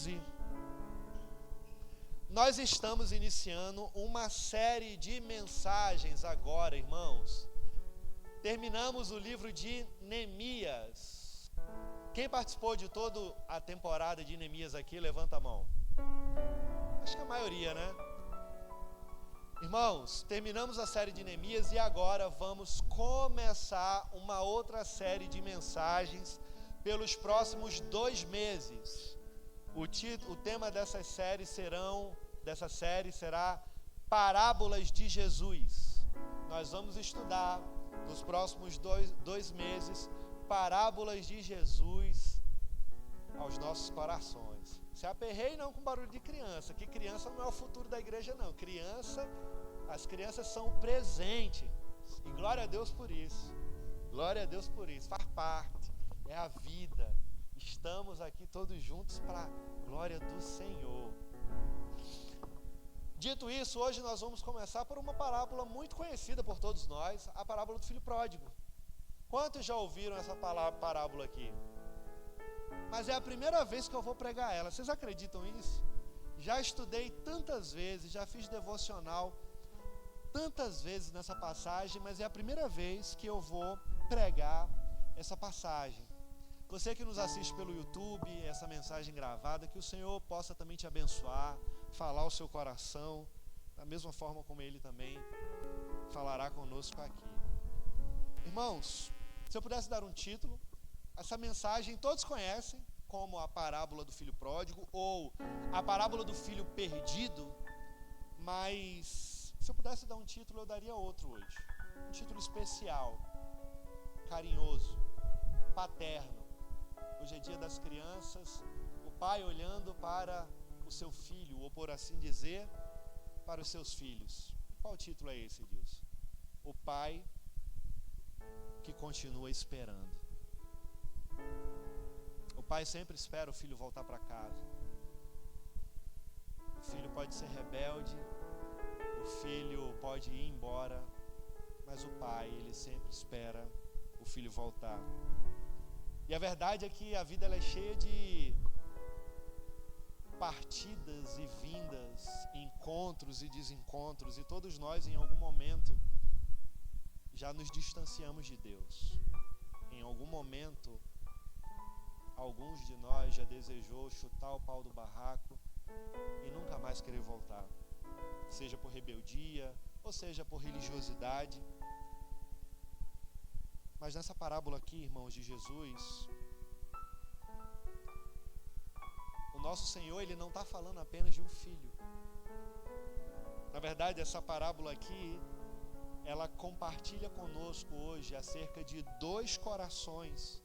15, nós estamos iniciando uma série de mensagens agora, irmãos. Terminamos o livro de Neemias. Quem participou de toda a temporada de Neemias aqui, levanta a mão. Acho que a maioria, né? Irmãos, terminamos a série de Neemias e agora vamos começar uma outra série de mensagens pelos próximos 2 meses. O tema dessa série será Parábolas de Jesus. Nós vamos estudar nos próximos 2 meses parábolas de Jesus aos nossos corações. Se aperrei não com barulho de criança, que criança não é o futuro da igreja não. As crianças são o presente. E glória a Deus por isso. Glória a Deus por isso. Faz parte. É a vida. Estamos aqui todos juntos para a glória do Senhor. Dito isso, hoje nós vamos começar por uma parábola muito conhecida por todos nós, a parábola do filho pródigo. Quantos já ouviram essa parábola aqui? Mas é a primeira vez que eu vou pregar ela. Vocês acreditam nisso? Já estudei tantas vezes, já fiz devocional tantas vezes nessa passagem, mas é a primeira vez que eu vou pregar essa passagem. Você que nos assiste pelo YouTube, essa mensagem gravada, que o Senhor possa também te abençoar, falar ao seu coração, da mesma forma como Ele também falará conosco aqui. Irmãos, se eu pudesse dar um título, essa mensagem todos conhecem como a parábola do filho pródigo ou a parábola do filho perdido, mas se eu pudesse dar um título, eu daria outro hoje. Um título especial, carinhoso, paterno. Hoje é dia das crianças, o pai olhando para o seu filho, ou por assim dizer, para os seus filhos. Qual título é esse, Deus? O pai que continua esperando. O pai sempre espera o filho voltar para casa. O filho pode ser rebelde, o filho pode ir embora, mas o pai, ele sempre espera o filho voltar. E a verdade é que a vida ela é cheia de partidas e vindas, encontros e desencontros, e todos nós em algum momento já nos distanciamos de Deus. Em algum momento, alguns de nós já desejou chutar o pau do barraco e nunca mais querer voltar, seja por rebeldia ou seja por religiosidade. Mas nessa parábola aqui, irmãos, de Jesus, o nosso Senhor, Ele não está falando apenas de um filho. Na verdade, essa parábola aqui, ela compartilha conosco hoje acerca de 2 corações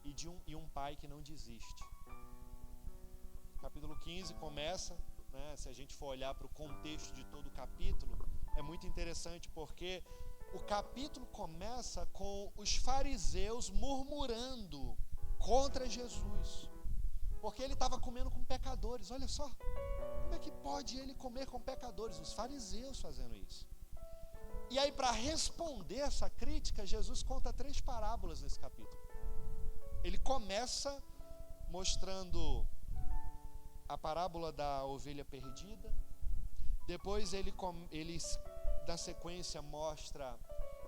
e um pai que não desiste. O capítulo 15 começa, né, se a gente for olhar para o contexto de todo o capítulo, é muito interessante porque o capítulo começa com os fariseus murmurando contra Jesus, porque ele estava comendo com pecadores. Olha só, como é que pode ele comer com pecadores? Os fariseus fazendo isso. E aí, para responder essa crítica, Jesus conta 3 parábolas nesse capítulo. Ele começa mostrando a parábola da ovelha perdida, depois ele na sequência mostra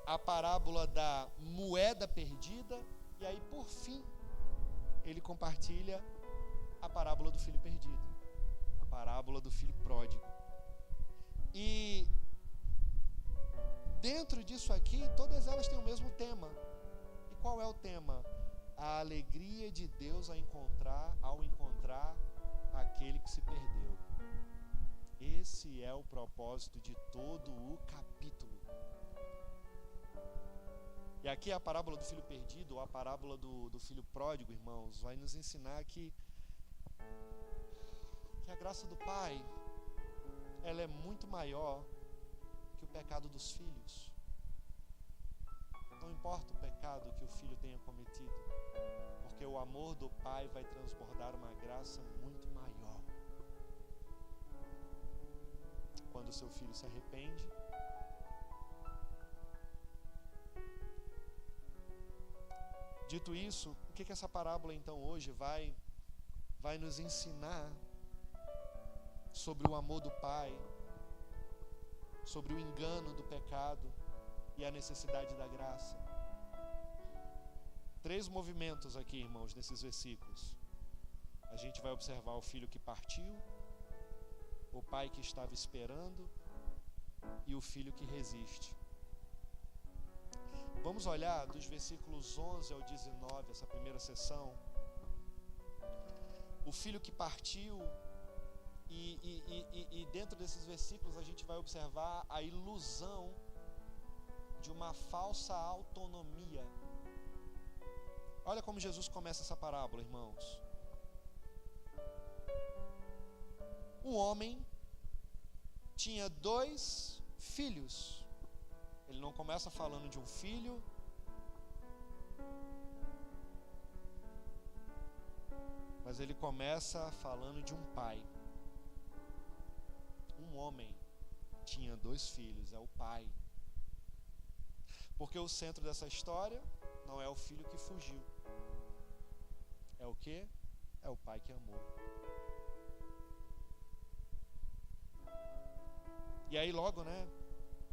a parábola da moeda perdida, e aí por fim ele compartilha a parábola do filho perdido, a parábola do filho pródigo. E dentro disso aqui, todas elas têm o mesmo tema. E qual é o tema? A alegria de Deus ao encontrar aquele que se perdeu. Esse é o propósito de todo o capítulo. E aqui a parábola do filho perdido, ou a parábola do filho pródigo, irmãos, vai nos ensinar que a graça do Pai, ela é muito maior que o pecado dos filhos. Não importa o pecado que o filho tenha cometido, porque o amor do Pai vai transbordar uma graça muito maior. Quando o seu filho se arrepende, dito isso, o que essa parábola então hoje vai vai nos ensinar sobre o amor do Pai, sobre o engano do pecado e a necessidade da graça. 3 movimentos aqui, irmãos, nesses versículos. A gente vai observar o filho que partiu, o pai que estava esperando e o filho que resiste. Vamos olhar dos versículos 11 ao 19, essa primeira sessão. O filho que partiu, e dentro desses versículos a gente vai observar a ilusão de uma falsa autonomia. Olha como Jesus começa essa parábola, irmãos. Um homem tinha 2 filhos. Ele não começa falando de um filho, mas ele começa falando de um pai. Um homem tinha 2 filhos, é o pai. Porque o centro dessa história não é o filho que fugiu. É o quê? É o pai que amou. E aí logo,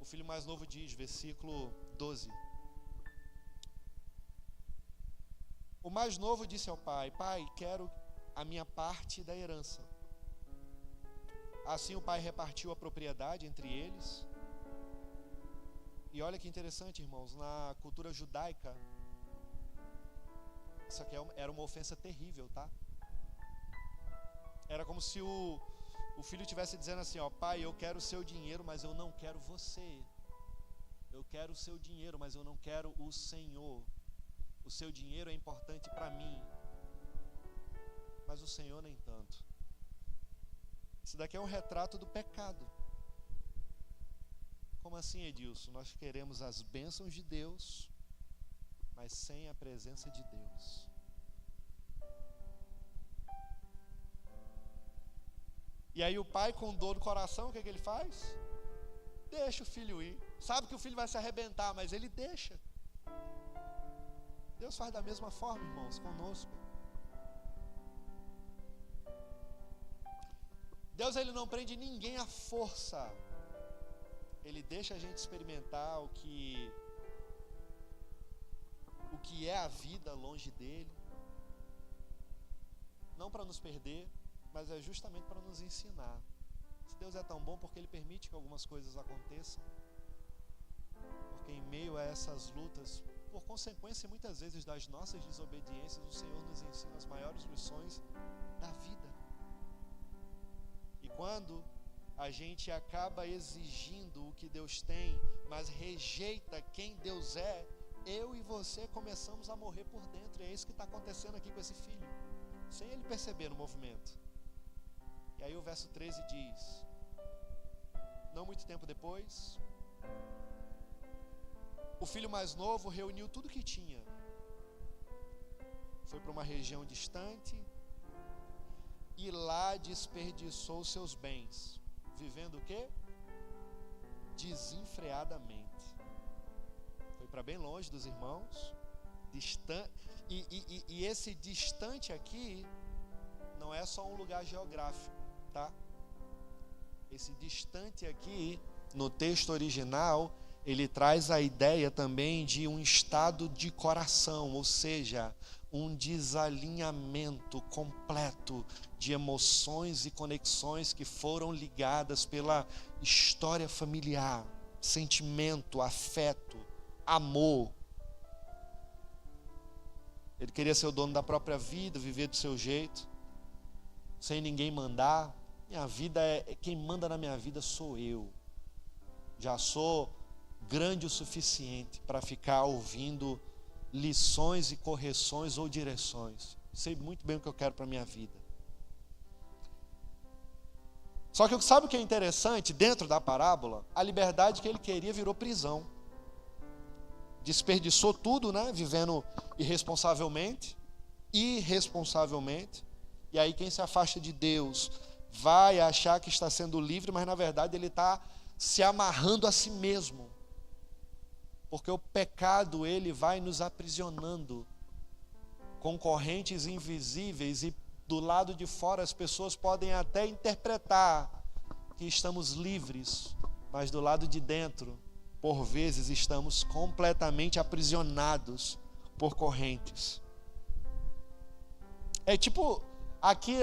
o filho mais novo diz, versículo 12. O mais novo disse ao pai: Pai, quero a minha parte da herança. Assim o pai repartiu a propriedade entre eles. E olha que interessante, irmãos, na cultura judaica, isso aqui era uma ofensa terrível, tá? Era como se o filho estivesse dizendo assim, pai, eu quero o seu dinheiro, mas eu não quero você. Eu quero o seu dinheiro, mas eu não quero o Senhor. O seu dinheiro é importante para mim, mas o Senhor nem tanto. Isso daqui é um retrato do pecado. Como assim, Edilson? Nós queremos as bênçãos de Deus, mas sem a presença de Deus. E aí o pai, com dor no coração, o que ele faz? Deixa o filho ir. Sabe que o filho vai se arrebentar, mas ele deixa. Deus faz da mesma forma, irmãos, conosco. Deus, ele não prende ninguém à força. Ele deixa a gente experimentar o que é a vida longe dele. Não para nos perder, mas é justamente para nos ensinar. Se Deus é tão bom, porque ele permite que algumas coisas aconteçam. Porque em meio a essas lutas, por consequência muitas vezes das nossas desobediências, o Senhor nos ensina as maiores lições da vida. E quando a gente acaba exigindo o que Deus tem, mas rejeita quem Deus é, eu e você começamos a morrer por dentro. E é isso que está acontecendo aqui com esse filho, sem ele perceber no movimento. E aí o verso 13 diz: não muito tempo depois, o filho mais novo reuniu tudo que tinha, foi para uma região distante e lá desperdiçou seus bens, vivendo o quê? Desenfreadamente. Foi para bem longe dos irmãos, e esse distante aqui não é só um lugar geográfico, tá? Esse distante aqui, no texto original, ele traz a ideia também de um estado de coração, ou seja, um desalinhamento completo de emoções e conexões que foram ligadas pela história familiar, sentimento, afeto, amor. Ele queria ser o dono da própria vida, viver do seu jeito, sem ninguém mandar. Minha vida quem manda na minha vida sou eu. Já sou grande o suficiente para ficar ouvindo lições e correções ou direções. Sei muito bem o que eu quero para a minha vida. Só que sabe o que é interessante dentro da parábola? A liberdade que ele queria virou prisão. Desperdiçou tudo, vivendo irresponsavelmente. E aí quem se afasta de Deus vai achar que está sendo livre, mas na verdade ele está se amarrando a si mesmo. Porque o pecado, ele vai nos aprisionando com correntes invisíveis, e do lado de fora as pessoas podem até interpretar que estamos livres, mas do lado de dentro, por vezes, estamos completamente aprisionados por correntes. É tipo, aqui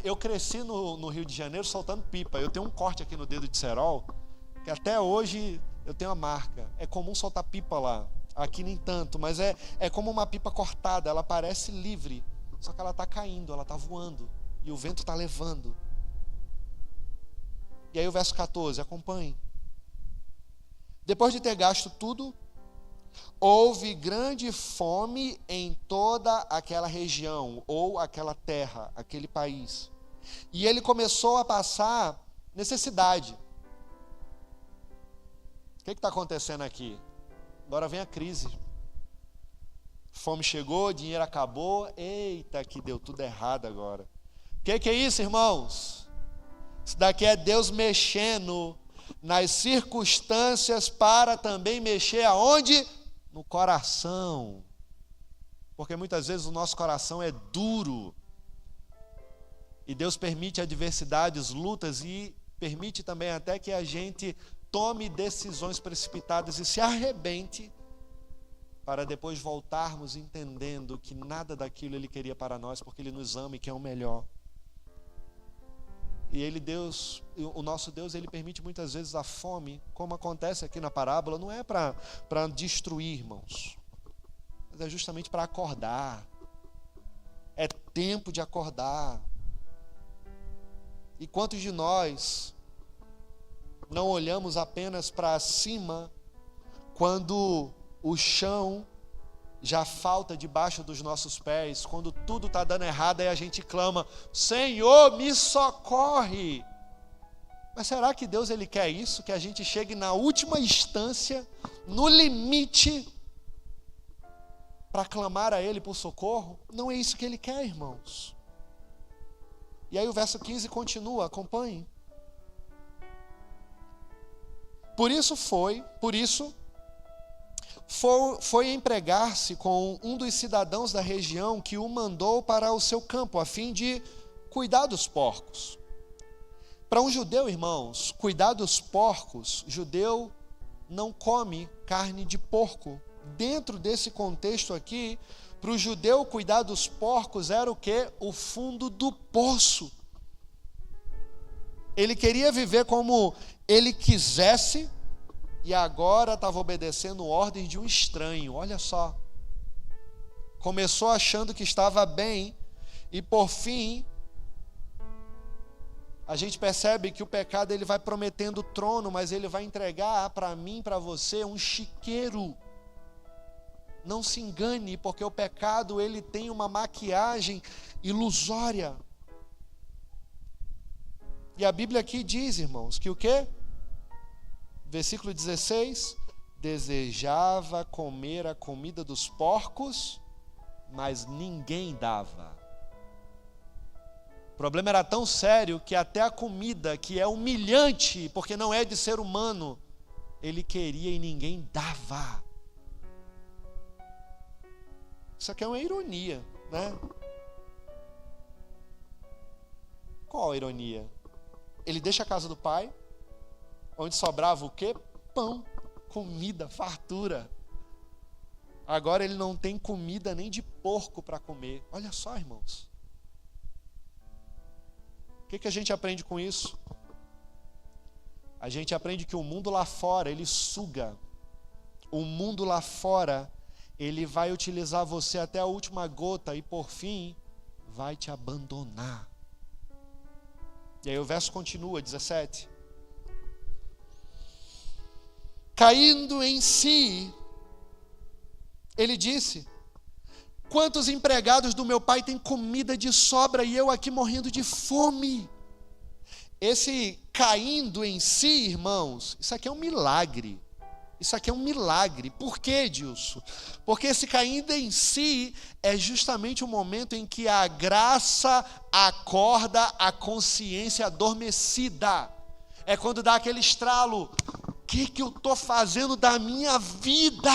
eu cresci no Rio de Janeiro soltando pipa. Eu tenho um corte aqui no dedo de cerol, que até hoje eu tenho a marca. É comum soltar pipa lá. Aqui nem tanto, mas é como uma pipa cortada. Ela parece livre, só que ela está caindo, ela está voando. E o vento está levando. E aí o verso 14, acompanhe. Depois de ter gasto tudo, houve grande fome em toda aquela região, ou aquela terra, aquele país. E ele começou a passar necessidade. O que está acontecendo aqui? Agora vem a crise. Fome chegou, dinheiro acabou. Eita, que deu tudo errado agora. O que é isso, irmãos? Isso daqui é Deus mexendo nas circunstâncias para também mexer aonde? No coração. Porque muitas vezes o nosso coração é duro. E Deus permite adversidades, lutas e permite também até que a gente tome decisões precipitadas e se arrebente, para depois voltarmos entendendo que nada daquilo Ele queria para nós, porque Ele nos ama e quer o melhor. E o nosso Deus, Ele permite muitas vezes a fome, como acontece aqui na parábola, não é para destruir, irmãos, mas é justamente para acordar. É tempo de acordar. E quantos de nós não olhamos apenas para cima quando o chão já falta debaixo dos nossos pés, quando tudo está dando errado, aí a gente clama: Senhor, me socorre. Mas será que Deus Ele quer isso? Que a gente chegue na última instância, no limite, para clamar a Ele por socorro? Não é isso que Ele quer, irmãos. E aí o verso 15 continua, acompanhe. Por isso foi empregar-se com um dos cidadãos da região que o mandou para o seu campo, a fim de cuidar dos porcos. Para um judeu, irmãos, cuidar dos porcos, judeu não come carne de porco. Dentro desse contexto aqui, para o judeu cuidar dos porcos era o quê? O fundo do poço. Ele queria viver como ele quisesse, e agora estava obedecendo ordens de um estranho. Olha só. Começou achando que estava bem, e por fim, a gente percebe que o pecado ele vai prometendo o trono, mas ele vai entregar para mim, para você, um chiqueiro. Não se engane, porque o pecado ele tem uma maquiagem ilusória. E a Bíblia aqui diz, irmãos, que o quê? Versículo 16: desejava comer a comida dos porcos, mas ninguém dava. O problema era tão sério que até a comida, que é humilhante, porque não é de ser humano, ele queria e ninguém dava. Isso aqui é uma ironia, né? Qual a ironia? Ele deixa a casa do pai, onde sobrava o quê? Pão, comida, fartura. Agora ele não tem comida nem de porco para comer. Olha só, irmãos. O que a gente aprende com isso? A gente aprende que o mundo lá fora, ele suga. O mundo lá fora, ele vai utilizar você até a última gota e por fim, vai te abandonar. E aí o verso continua, 17. Caindo em si, ele disse: quantos empregados do meu pai têm comida de sobra e eu aqui morrendo de fome? Esse caindo em si, irmãos, isso aqui é um milagre. Isso aqui é um milagre. Por quê, Edilson? Porque esse caindo em si é justamente o momento em que a graça acorda a consciência adormecida. É quando dá aquele estralo. O que eu estou fazendo da minha vida?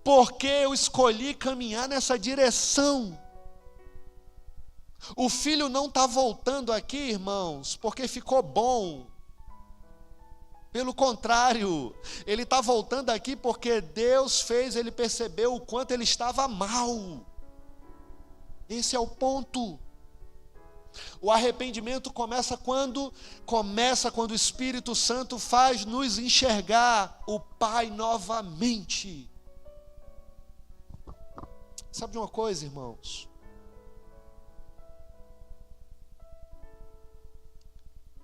Porque eu escolhi caminhar nessa direção. O filho não está voltando aqui, irmãos, porque ficou bom. Pelo contrário, ele está voltando aqui porque Deus fez ele perceber o quanto ele estava mal. Esse é o ponto. O arrependimento começa quando o Espírito Santo faz nos enxergar o Pai novamente. Sabe de uma coisa, irmãos?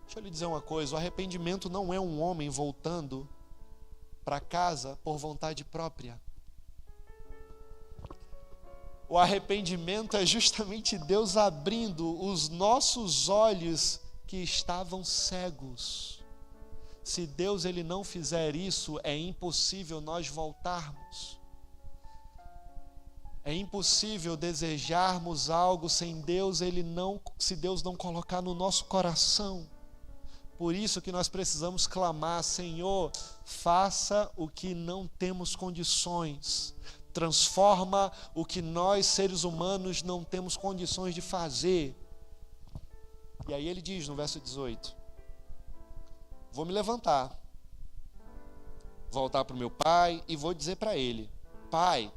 Deixa eu lhe dizer uma coisa, o arrependimento não é um homem voltando para casa por vontade própria. O arrependimento é justamente Deus abrindo os nossos olhos que estavam cegos. Se Deus ele não fizer isso, é impossível nós voltarmos. É impossível desejarmos algo sem Deus, se Deus não colocar no nosso coração. Por isso que nós precisamos clamar: Senhor, faça o que não temos condições. Transforma o que nós, seres humanos, não temos condições de fazer. E aí ele diz no verso 18: vou me levantar, voltar para o meu pai e vou dizer para ele: Pai,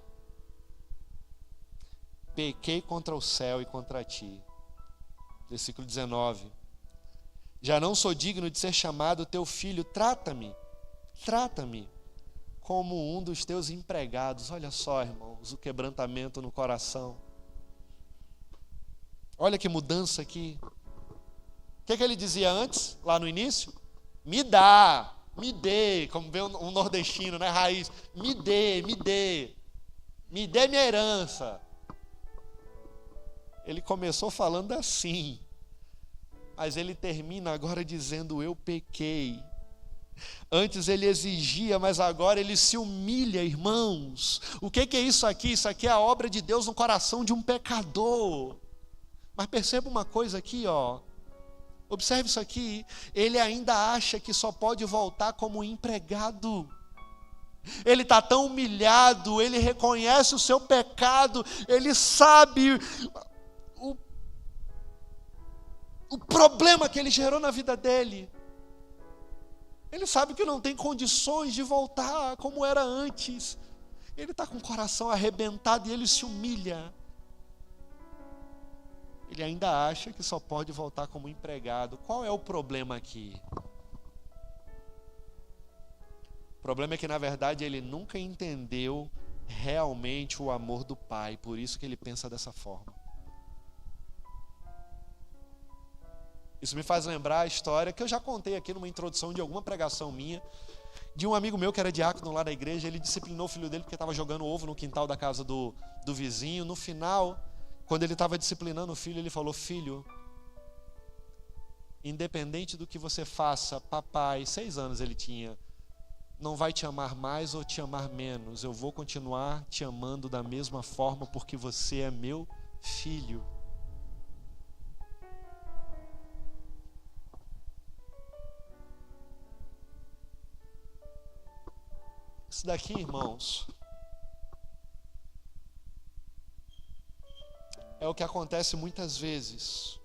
pequei contra o céu e contra ti. Versículo 19: já não sou digno de ser chamado teu filho, trata-me como um dos teus empregados. Olha só, irmãos, o quebrantamento no coração. Olha que mudança aqui. O que ele dizia antes, lá no início? Me dê, como vê um nordestino, né, raiz, me dê minha herança. Ele começou falando assim, mas ele termina agora dizendo: eu pequei. Antes ele exigia, mas agora ele se humilha, irmãos. O que é isso aqui? Isso aqui é a obra de Deus no coração de um pecador. Mas perceba uma coisa aqui, ó. Observe isso aqui. Ele ainda acha que só pode voltar como empregado. Ele está tão humilhado, ele reconhece o seu pecado, ele sabe o problema que ele gerou na vida dele. Ele sabe que não tem condições de voltar como era antes. Ele está com o coração arrebentado e ele se humilha. Ele ainda acha que só pode voltar como empregado. Qual é o problema aqui? O problema é que, na verdade, ele nunca entendeu realmente o amor do Pai. Por isso que ele pensa dessa forma. Isso me faz lembrar a história que eu já contei aqui numa introdução de alguma pregação minha, de um amigo meu que era diácono lá da igreja. Ele disciplinou o filho dele porque estava jogando ovo no quintal da casa do vizinho. No final, quando ele estava disciplinando o filho, ele falou: filho, independente do que você faça, papai, 6 anos ele tinha, não vai te amar mais ou te amar menos. Eu vou continuar te amando da mesma forma porque você é meu filho. Isso daqui, irmãos, é o que acontece muitas vezes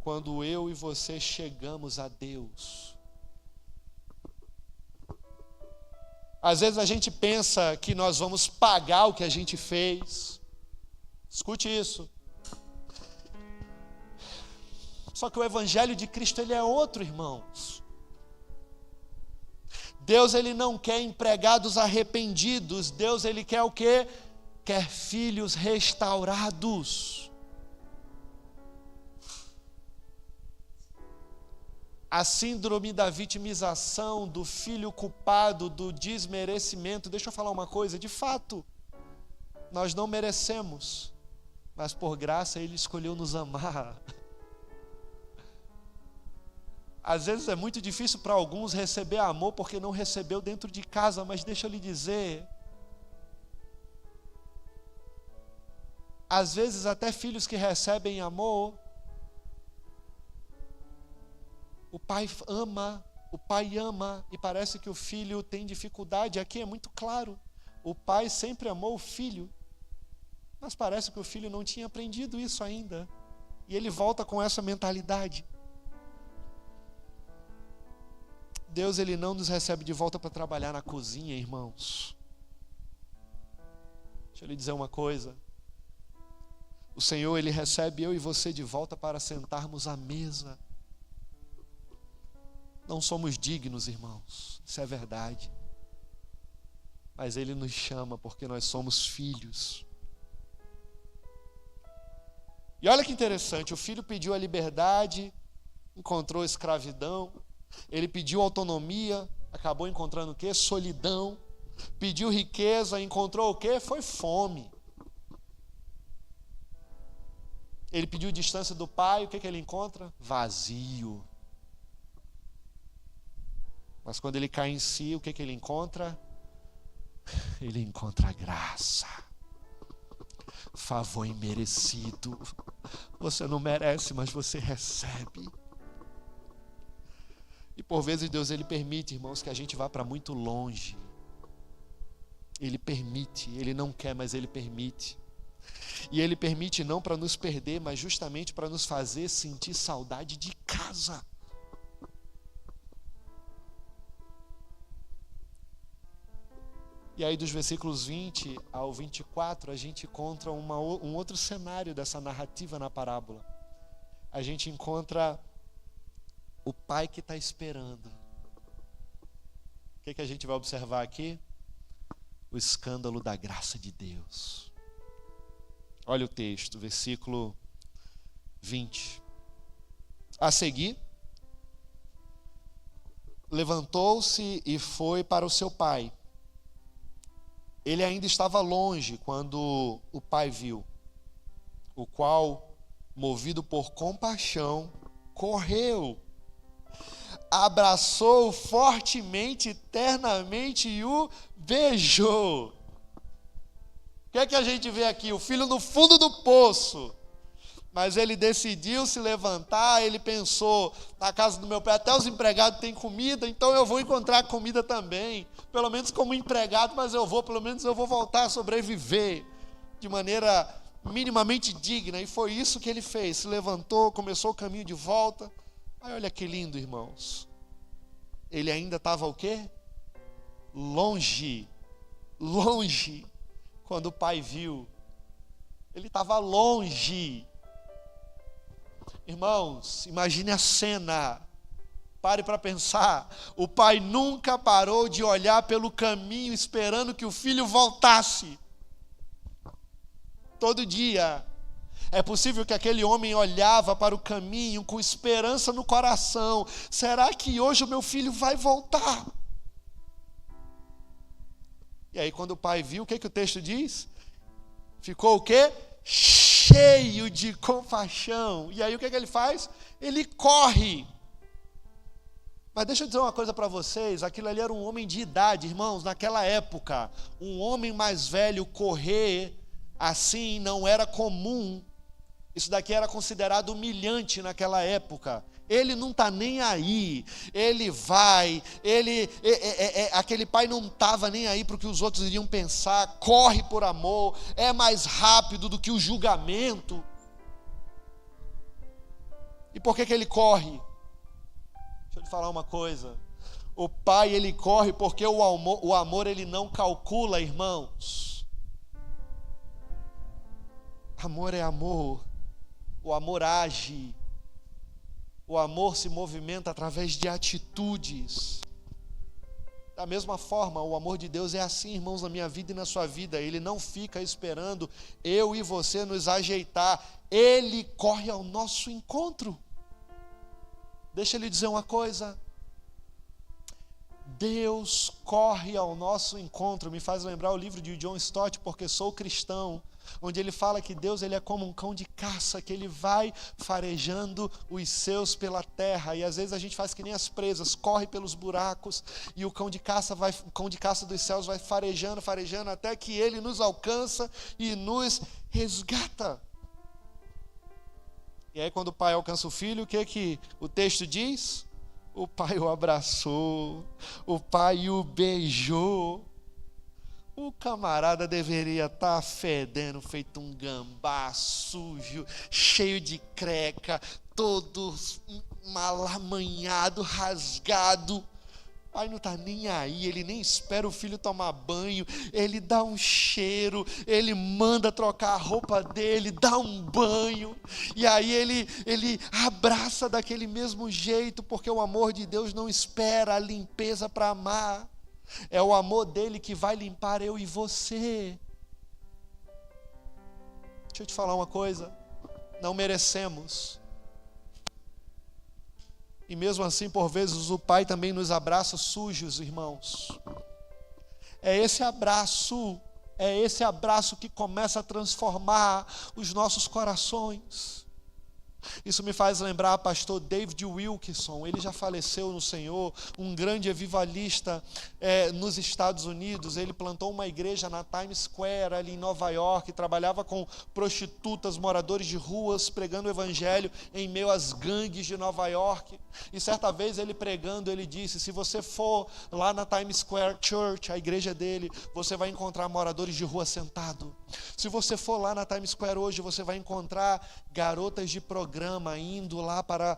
quando eu e você chegamos a Deus. Às vezes a gente pensa que nós vamos pagar o que a gente fez. Escute isso. Só que o Evangelho de Cristo, ele é outro, irmãos. Deus ele não quer empregados arrependidos. Deus ele quer o quê? Quer filhos restaurados. A síndrome da vitimização, do filho culpado, do desmerecimento. Deixa eu falar uma coisa, de fato, nós não merecemos, mas por graça ele escolheu nos amar. Às vezes é muito difícil para alguns receber amor porque não recebeu dentro de casa, mas deixa eu lhe dizer, às vezes até filhos que recebem amor, o pai ama e parece que o filho tem dificuldade. Aqui é muito claro, o pai sempre amou o filho. Mas parece que o filho não tinha aprendido isso ainda. E ele volta com essa mentalidade. Deus, ele não nos recebe de volta para trabalhar na cozinha, irmãos. Deixa eu lhe dizer uma coisa. O Senhor, ele recebe eu e você de volta para sentarmos à mesa. Não somos dignos, irmãos. Isso é verdade. Mas ele nos chama porque nós somos filhos. E olha que interessante, o filho pediu a liberdade, encontrou escravidão. Ele pediu autonomia, acabou encontrando o quê? Solidão. Pediu riqueza, encontrou o quê? Foi fome. Ele pediu distância do pai, o que ele encontra? Vazio. Mas quando ele cai em si, o que ele encontra? Ele encontra graça. Favor imerecido. Você não merece, mas você recebe. E por vezes Deus, ele permite, irmãos, que a gente vá para muito longe. Ele permite, ele não quer, mas ele permite. E ele permite não para nos perder, mas justamente para nos fazer sentir saudade de casa. E aí dos versículos 20 ao 24, a gente encontra um outro cenário dessa narrativa na parábola. A gente encontra o pai que está esperando. O que a gente vai observar aqui? O escândalo da graça de Deus. Olha o texto, versículo 20. A seguir, levantou-se e foi para o seu pai. Ele ainda estava longe quando o pai viu, o qual, movido por compaixão, correu, abraçou-o fortemente, ternamente e o beijou. O que é que a gente vê aqui? O filho no fundo do poço. Mas ele decidiu se levantar, ele pensou, na casa do meu pai até os empregados têm comida, então eu vou encontrar comida também, pelo menos como empregado, mas pelo menos eu vou voltar a sobreviver de maneira minimamente digna. E foi isso que ele fez, se levantou, começou o caminho de volta. Aí olha que lindo, irmãos. Ele ainda estava o quê? Longe, quando o pai viu. Ele estava longe. Irmãos, imagine a cena. Pare para pensar. O pai nunca parou de olhar pelo caminho esperando que o filho voltasse. Todo dia. É possível que aquele homem olhava para o caminho com esperança no coração. Será que hoje o meu filho vai voltar? E aí quando o pai viu, o que o texto diz? Ficou o quê? Cheio de compaixão. E aí o que ele faz? Ele corre. Mas deixa eu dizer uma coisa para vocês, aquilo ali era um homem de idade, irmãos, naquela época. Um homem mais velho correr assim não era comum. Isso daqui era considerado humilhante naquela época. Ele não está nem aí, ele vai, aquele pai não estava nem aí para o que os outros iriam pensar, corre por amor, é mais rápido do que o julgamento. E por que ele corre? Deixa eu te falar uma coisa, o pai ele corre porque o amor ele não calcula, irmãos. Amor é amor, o amor age. O amor se movimenta através de atitudes. Da mesma forma, o amor de Deus é assim, irmãos, na minha vida e na sua vida. Ele não fica esperando eu e você nos ajeitar. Ele corre ao nosso encontro. Deixa eu lhe dizer uma coisa. Deus corre ao nosso encontro. Me faz lembrar o livro de John Stott, Porque Sou Cristão, onde ele fala que Deus ele é como um cão de caça, que ele vai farejando os seus pela terra, e às vezes a gente faz que nem as presas, corre pelos buracos, e o cão de caça dos céus vai farejando, até que ele nos alcança e nos resgata. E aí quando o pai alcança o filho, o que o texto diz? O pai o abraçou, o pai o beijou. O camarada deveria estar fedendo, feito um gambá, sujo, cheio de creca, todo malamanhado, rasgado. O pai não está nem aí, ele nem espera o filho tomar banho, ele dá um cheiro, ele manda trocar a roupa dele, dá um banho, e aí ele abraça daquele mesmo jeito, porque o amor de Deus não espera a limpeza para amar. É o amor dele que vai limpar eu e você. Deixa eu te falar uma coisa. Não merecemos. E mesmo assim, por vezes, o Pai também nos abraça sujos, irmãos. É esse abraço que começa a transformar os nossos corações. Isso me faz lembrar pastor David Wilkerson. Ele já faleceu no Senhor, um grande avivalista nos Estados Unidos. Ele plantou uma igreja na Times Square, ali em Nova York, trabalhava com prostitutas, moradores de ruas, pregando o evangelho em meio às gangues de Nova York. E certa vez ele pregando, ele disse: se você for lá na Times Square Church, a igreja dele, você vai encontrar moradores de rua sentados. Se você for lá na Times Square hoje, você vai encontrar garotas de programa indo lá para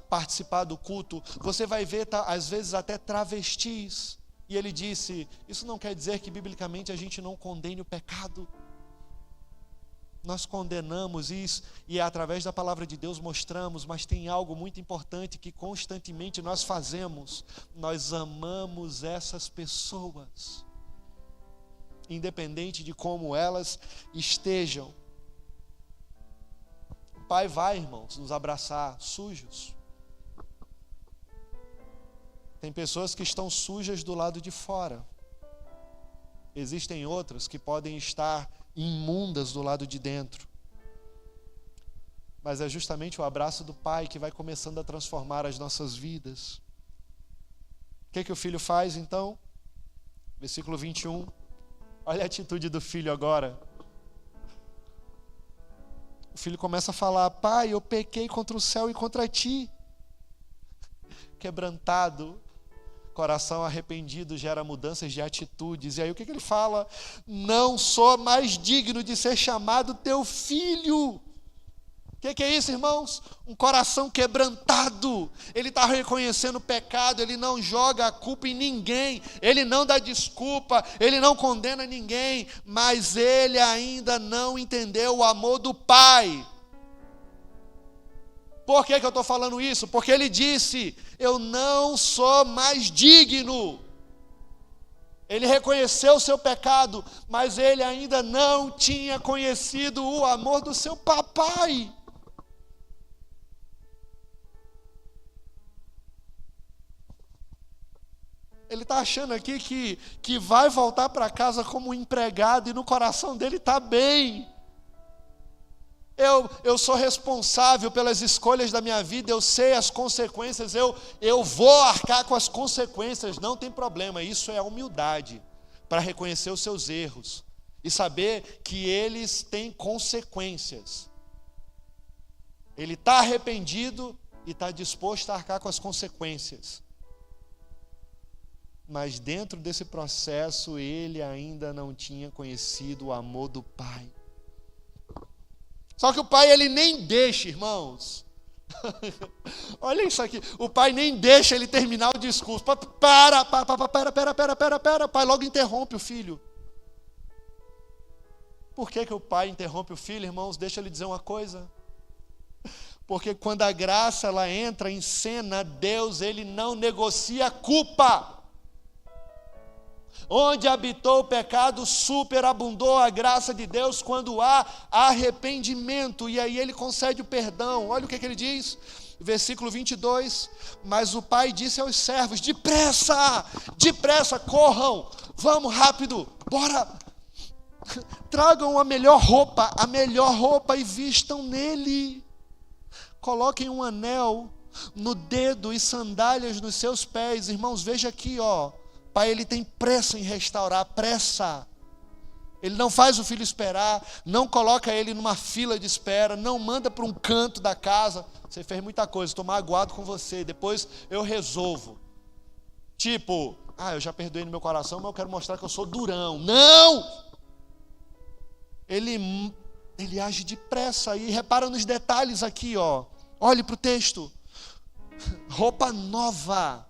participar do culto. Você vai ver, às vezes, até travestis. E ele disse: isso não quer dizer que biblicamente a gente não condene o pecado. Nós condenamos isso e através da palavra de Deus mostramos, mas tem algo muito importante que constantemente nós fazemos. Nós amamos essas pessoas, independente de como elas estejam. O Pai vai, irmãos, nos abraçar sujos. Tem pessoas que estão sujas do lado de fora. Existem outras que podem estar imundas do lado de dentro. Mas é justamente o abraço do Pai que vai começando a transformar as nossas vidas. O que o filho faz então? Versículo 21. Olha a atitude do filho agora. O filho começa a falar: pai, eu pequei contra o céu e contra ti. Quebrantado, coração arrependido gera mudanças de atitudes. E aí o que ele fala? Não sou mais digno de ser chamado teu filho. O que é isso, irmãos? Um coração quebrantado. Ele está reconhecendo o pecado, ele não joga a culpa em ninguém, ele não dá desculpa, ele não condena ninguém, mas ele ainda não entendeu o amor do Pai. Por que eu estou falando isso? Porque ele disse: eu não sou mais digno. Ele reconheceu o seu pecado, mas ele ainda não tinha conhecido o amor do seu papai. Ele está achando aqui que vai voltar para casa como um empregado e no coração dele está bem. Eu sou responsável pelas escolhas da minha vida, eu sei as consequências, eu vou arcar com as consequências, não tem problema. Isso é humildade, para reconhecer os seus erros e saber que eles têm consequências. Ele está arrependido e está disposto a arcar com as consequências. Mas dentro desse processo, ele ainda não tinha conhecido o amor do Pai. Só que o Pai, ele nem deixa, irmãos. Olha isso aqui. O Pai nem deixa ele terminar o discurso. Para. O Pai logo interrompe o filho. Por que o Pai interrompe o filho, irmãos? Deixa eu lhe dizer uma coisa. Porque quando a graça ela entra em cena, Deus, ele não negocia a culpa. Onde habitou o pecado, superabundou a graça de Deus quando há arrependimento. E aí ele concede o perdão. Olha o que ele diz, versículo 22. Mas o pai disse aos servos: depressa, corram, vamos rápido, bora. Tragam a melhor roupa e vistam nele. Coloquem um anel no dedo e sandálias nos seus pés. Irmãos, veja aqui, Pai, ele tem pressa em restaurar, pressa. Ele não faz o filho esperar, não coloca ele numa fila de espera, não manda para um canto da casa. Você fez muita coisa, estou magoado com você, depois eu resolvo. Tipo, eu já perdoei no meu coração, mas eu quero mostrar que eu sou durão. Não! Ele age depressa. E repara nos detalhes aqui, ó. Olhe para o texto. Roupa nova.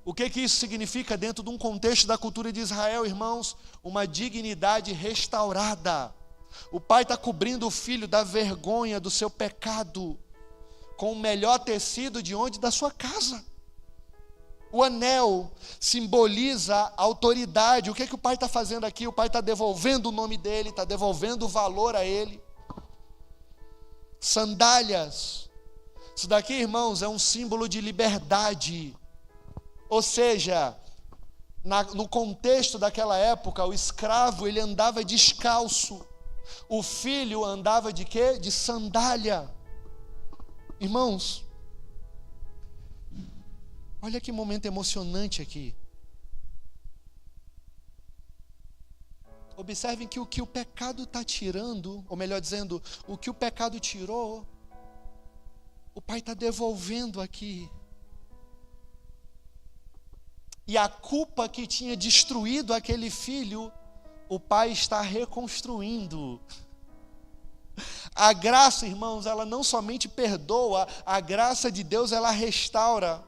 O que isso significa dentro de um contexto da cultura de Israel, irmãos? Uma dignidade restaurada. O pai está cobrindo o filho da vergonha do seu pecado com o melhor tecido de onde? Da sua casa. O anel simboliza a autoridade. O que o pai está fazendo aqui? O pai está devolvendo o nome dele, está devolvendo o valor a ele. Sandálias. Isso daqui, irmãos, é um símbolo de liberdade. Ou seja, no contexto daquela época, o escravo, ele andava descalço. O filho andava de quê? De sandália. Irmãos, olha que momento emocionante aqui. Observem que o que o pecado está tirando, ou melhor dizendo, o que o pecado tirou, o pai está devolvendo aqui. E a culpa que tinha destruído aquele filho, o pai está reconstruindo. A graça, irmãos, ela não somente perdoa, a graça de Deus, ela restaura.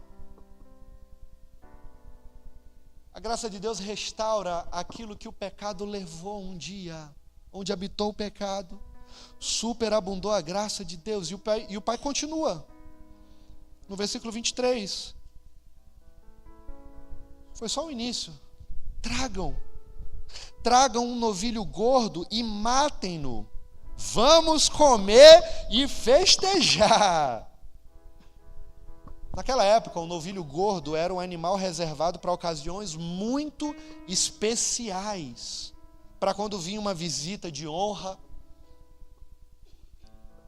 A graça de Deus restaura aquilo que o pecado levou um dia, onde habitou o pecado, superabundou a graça de Deus. E o pai continua, no versículo 23. Foi só o início. Tragam um novilho gordo e matem-no. Vamos comer e festejar. Naquela época, o novilho gordo era um animal reservado para ocasiões muito especiais. Para quando vinha uma visita de honra.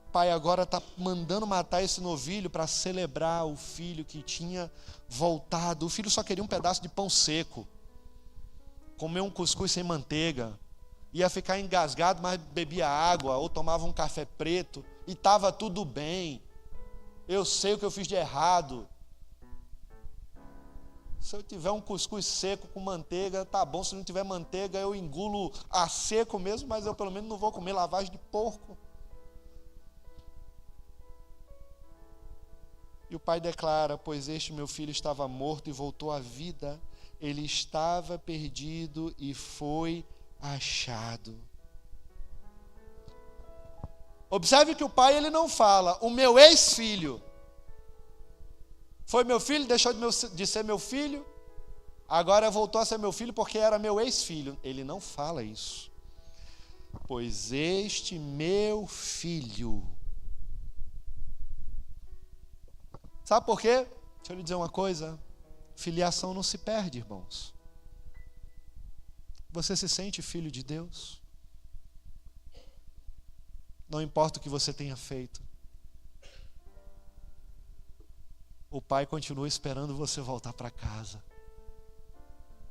O pai agora está mandando matar esse novilho para celebrar o filho que tinha voltado. O filho só queria um pedaço de pão seco. Comer um cuscuz sem manteiga. Ia ficar engasgado, mas bebia água ou tomava um café preto. E estava tudo bem. Eu sei o que eu fiz de errado. Se eu tiver um cuscuz seco com manteiga, tá bom. Se não tiver manteiga, eu engulo a seco mesmo, mas eu pelo menos não vou comer lavagem de porco. E o pai declara: pois este meu filho estava morto e voltou à vida. Ele estava perdido e foi achado. Observe que o pai, ele não fala: o meu ex-filho foi meu filho, deixou de ser meu filho, agora voltou a ser meu filho porque era meu ex-filho. Ele não fala isso. Pois este meu filho. Sabe por quê? Deixa eu lhe dizer uma coisa. Filiação não se perde, irmãos. Você se sente filho de Deus? Não importa o que você tenha feito. O pai continua esperando você voltar para casa.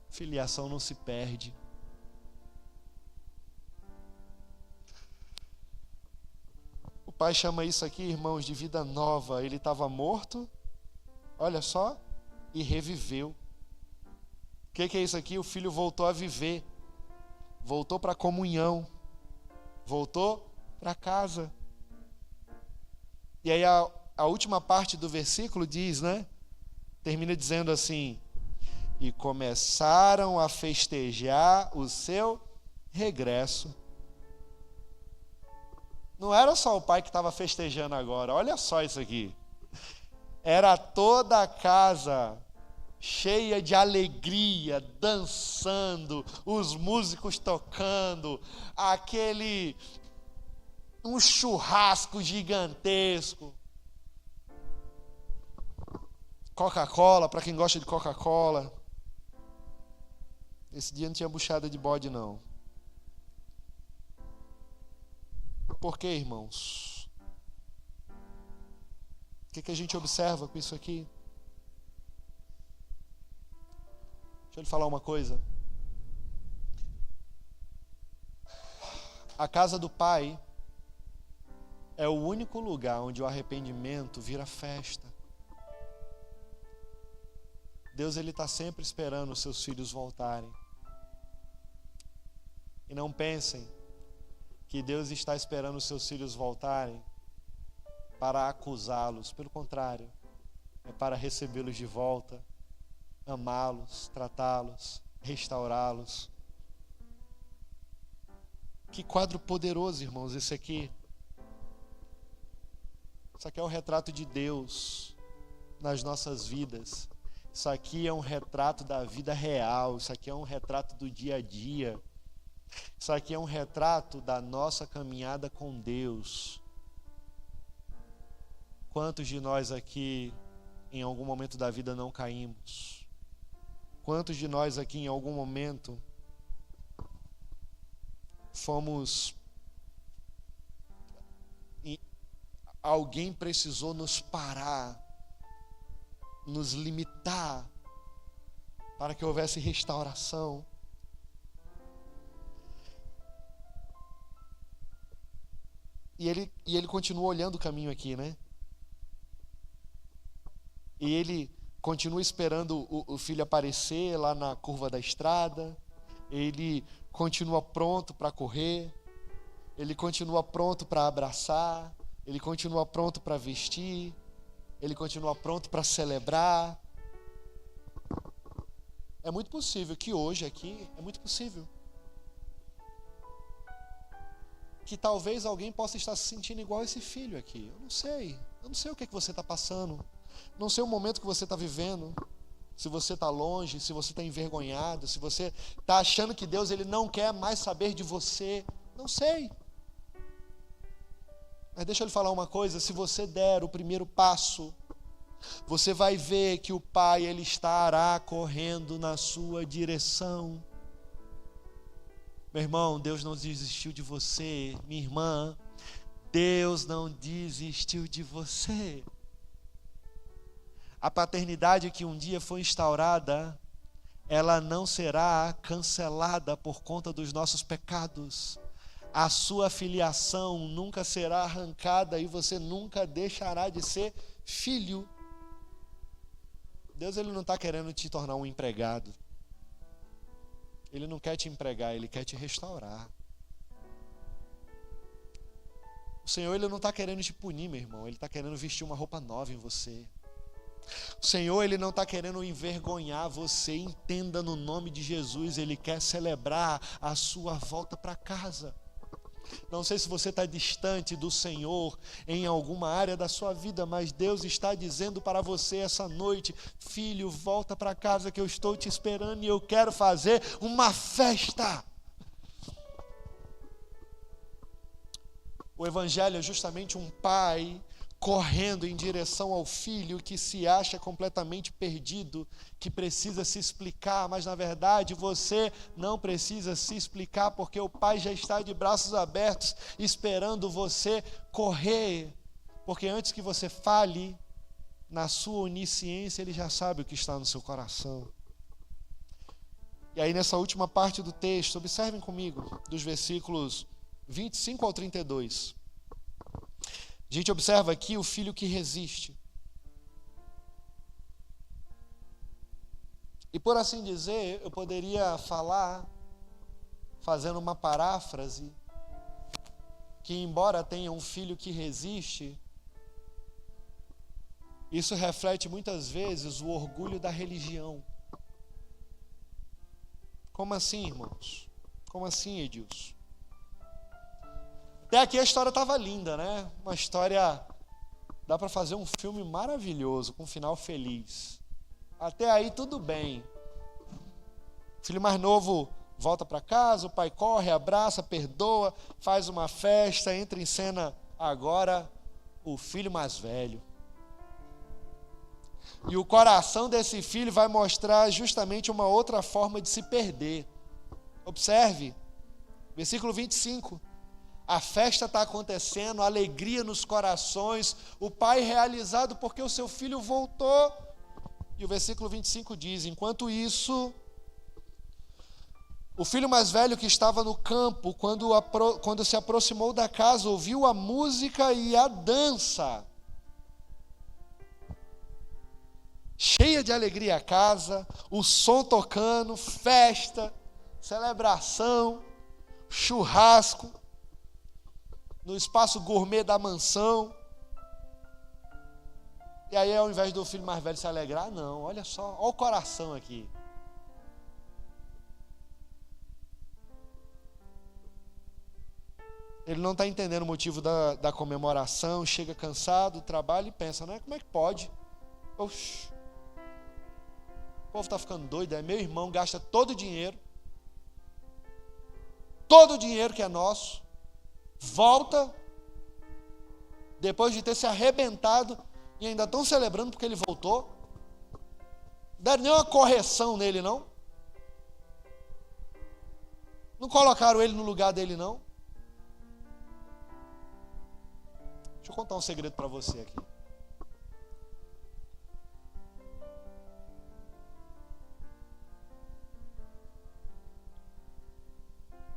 Filiação não se perde. O pai chama isso aqui, irmãos, de vida nova. Ele estava morto, olha só, e reviveu. O que é isso aqui? O filho voltou a viver. Voltou para a comunhão. Voltou para casa. E aí a última parte do versículo diz, né? Termina dizendo assim: e começaram a festejar o seu regresso. Não era só o pai que estava festejando agora, olha só isso aqui. Era toda a casa cheia de alegria, dançando, os músicos tocando, um churrasco gigantesco. Coca-Cola, para quem gosta de Coca-Cola. Esse dia não tinha buchada de bode, não. Por quê, irmãos? O que a gente observa com isso aqui? Deixa eu lhe falar uma coisa. A casa do Pai é o único lugar onde o arrependimento vira festa. Deus ele está sempre esperando os seus filhos voltarem. E não pensem que Deus está esperando os seus filhos voltarem para acusá-los. Pelo contrário, é para recebê-los de volta, amá-los, tratá-los, restaurá-los. Que quadro poderoso, irmãos, esse aqui. Isso aqui é o retrato de Deus nas nossas vidas. Isso aqui é um retrato da vida real. Isso aqui é um retrato do dia a dia. Isso aqui é um retrato da nossa caminhada com Deus. Quantos de nós aqui, em algum momento da vida, não caímos? Quantos de nós aqui, em algum momento, alguém precisou nos parar, nos limitar, para que houvesse restauração? E ele continua olhando o caminho aqui, né? E ele continua esperando o filho aparecer lá na curva da estrada. Ele continua pronto para correr. Ele continua pronto para abraçar. Ele continua pronto para vestir. Ele continua pronto para celebrar. É muito possível que hoje aqui, é muito possível que talvez alguém possa estar se sentindo igual esse filho aqui. Eu não sei o que você está passando, não sei o momento que você está vivendo, se você está longe, se você está envergonhado, se você está achando que Deus ele não quer mais saber de você, não sei. Mas deixa eu lhe falar uma coisa, se você der o primeiro passo, você vai ver que o Pai ele estará correndo na sua direção. Meu irmão, Deus não desistiu de você. Minha irmã, Deus não desistiu de você. A paternidade que um dia foi instaurada, ela não será cancelada por conta dos nossos pecados. A sua filiação nunca será arrancada e você nunca deixará de ser filho. Deus ele não está querendo te tornar um empregado. Ele não quer te empregar, Ele quer te restaurar. O Senhor ele não está querendo te punir, meu irmão. Ele está querendo vestir uma roupa nova em você. O Senhor ele não está querendo envergonhar você. Entenda no nome de Jesus. Ele quer celebrar a sua volta para casa. Não sei se você está distante do Senhor em alguma área da sua vida, mas Deus está dizendo para você essa noite: filho, volta para casa que eu estou te esperando e eu quero fazer uma festa. O Evangelho é justamente um pai correndo em direção ao filho que se acha completamente perdido, que precisa se explicar, mas na verdade você não precisa se explicar, porque o pai já está de braços abertos esperando você correr, porque antes que você fale, na sua onisciência ele já sabe o que está no seu coração. E aí nessa última parte do texto, observem comigo, dos versículos 25 ao 32. A gente observa aqui o filho que resiste. E por assim dizer, eu poderia falar, fazendo uma paráfrase, que embora tenha um filho que resiste, isso reflete muitas vezes o orgulho da religião. Como assim, irmãos? Como assim, Edilson? Até aqui a história estava linda, né? Uma história, dá para fazer um filme maravilhoso, com um final feliz. Até aí tudo bem. O filho mais novo volta para casa, o pai corre, abraça, perdoa, faz uma festa, entra em cena agora o filho mais velho. E o coração desse filho vai mostrar justamente uma outra forma de se perder. Observe, versículo 25. A festa está acontecendo, alegria nos corações, o pai realizado porque o seu filho voltou. E o versículo 25 diz: enquanto isso, o filho mais velho que estava no campo, quando se aproximou da casa, ouviu a música e a dança. cheia de alegria a casa, o som tocando, festa, celebração, churrasco, no espaço gourmet da mansão. E aí, ao invés do filho mais velho se alegrar, não, olha só, olha o coração aqui. Ele não está entendendo o motivo da comemoração, chega cansado do trabalho e pensa, né? Como é que pode? Oxi, o povo está ficando doido, meu irmão gasta todo o dinheiro que é nosso, volta, depois de ter se arrebentado, e ainda estão celebrando porque ele voltou. Não deram nem uma correção nele, não. Não colocaram ele no lugar dele, não. Deixa eu contar um segredo para você aqui.